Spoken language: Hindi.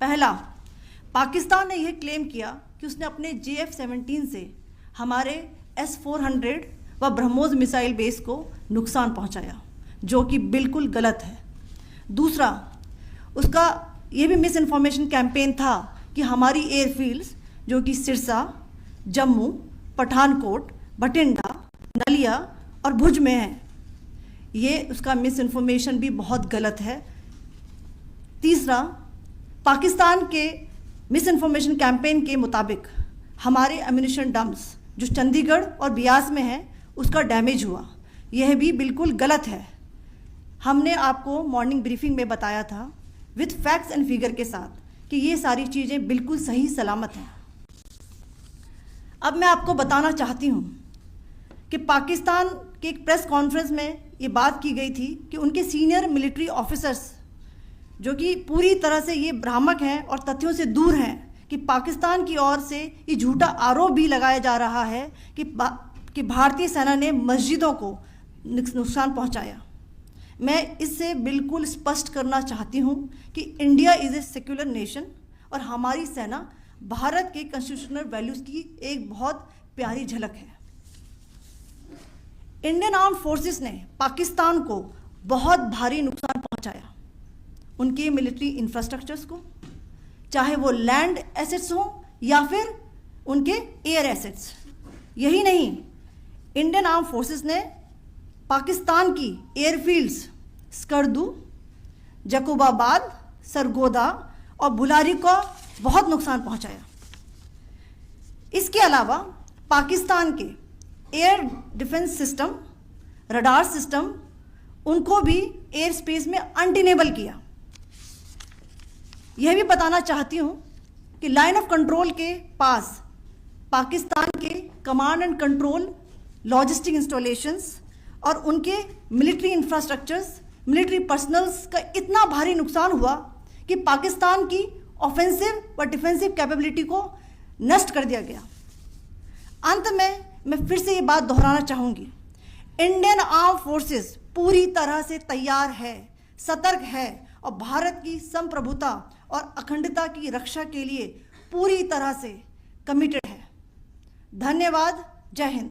पहला, पाकिस्तान ने यह क्लेम किया कि उसने अपने JF-17 से हमारे S-400 व ब्रह्मोस मिसाइल बेस को नुकसान पहुंचाया, जो कि बिल्कुल गलत है। दूसरा, उसका ये भी मिस इन्फॉर्मेशन कैंपेन था कि हमारी एयरफील्ड्स जो कि सिरसा, जम्मू, पठानकोट, बठिंडा, नलिया और भुज में है, ये उसका मिस इन्फॉर्मेशन भी बहुत गलत है। तीसरा, पाकिस्तान के मिस इन्फॉर्मेशन कैंपेन के मुताबिक हमारे एम्यूनिशन डम्प्स जो चंडीगढ़ और बियास में है उसका डैमेज हुआ, यह भी बिल्कुल गलत है। हमने आपको मॉर्निंग ब्रीफिंग में बताया था विथ फैक्ट्स एंड फिगर के साथ कि ये सारी चीज़ें बिल्कुल सही सलामत हैं। अब मैं आपको बताना चाहती हूँ कि पाकिस्तान के एक प्रेस कॉन्फ्रेंस में ये बात की गई थी कि उनके सीनियर मिलिट्री ऑफिसर्स जो कि पूरी तरह से ये भ्रामक हैं और तथ्यों से दूर हैं कि पाकिस्तान की ओर से ये झूठा आरोप भी लगाया जा रहा है कि भारतीय सेना ने मस्जिदों को नुकसान पहुंचाया। मैं इससे बिल्कुल स्पष्ट करना चाहती हूं कि India is a secular nation और हमारी सेना भारत के कॉन्स्टिट्यूशनल वैल्यूज़ की एक बहुत प्यारी झलक है। इंडियन आर्म फोर्सेस ने पाकिस्तान को बहुत भारी नुकसान पहुंचाया, उनके मिलिट्री इंफ्रास्ट्रक्चर्स को, चाहे वो लैंड एसेट्स हों या फिर उनके एयर एसेट्स। यही नहीं, इंडियन आर्म फोर्सेस ने पाकिस्तान की एयरफील्ड्स स्कर्दू, जकोबाबाद, सरगोदा और बुलारी को बहुत नुकसान पहुंचाया। इसके अलावा पाकिस्तान के air defence system, radar system, उनको भी एयर स्पेस में अनटेनेबल किया। यह भी बताना चाहती हूँ कि लाइन ऑफ कंट्रोल के पास पाकिस्तान के command and control, logistic installations और उनके मिलिट्री इंफ्रास्ट्रक्चर्स, मिलिट्री पर्सनल्स का इतना भारी नुकसान हुआ कि पाकिस्तान की ऑफेंसिव व डिफेंसिव कैपेबिलिटी को नष्ट कर दिया गया। अंत में मैं फिर से ये बात दोहराना चाहूँगी, इंडियन आर्म फोर्सेस पूरी तरह से तैयार है, सतर्क है और भारत की संप्रभुता और अखंडता की रक्षा के लिए पूरी तरह से कमिटेड है। धन्यवाद। जय हिंद।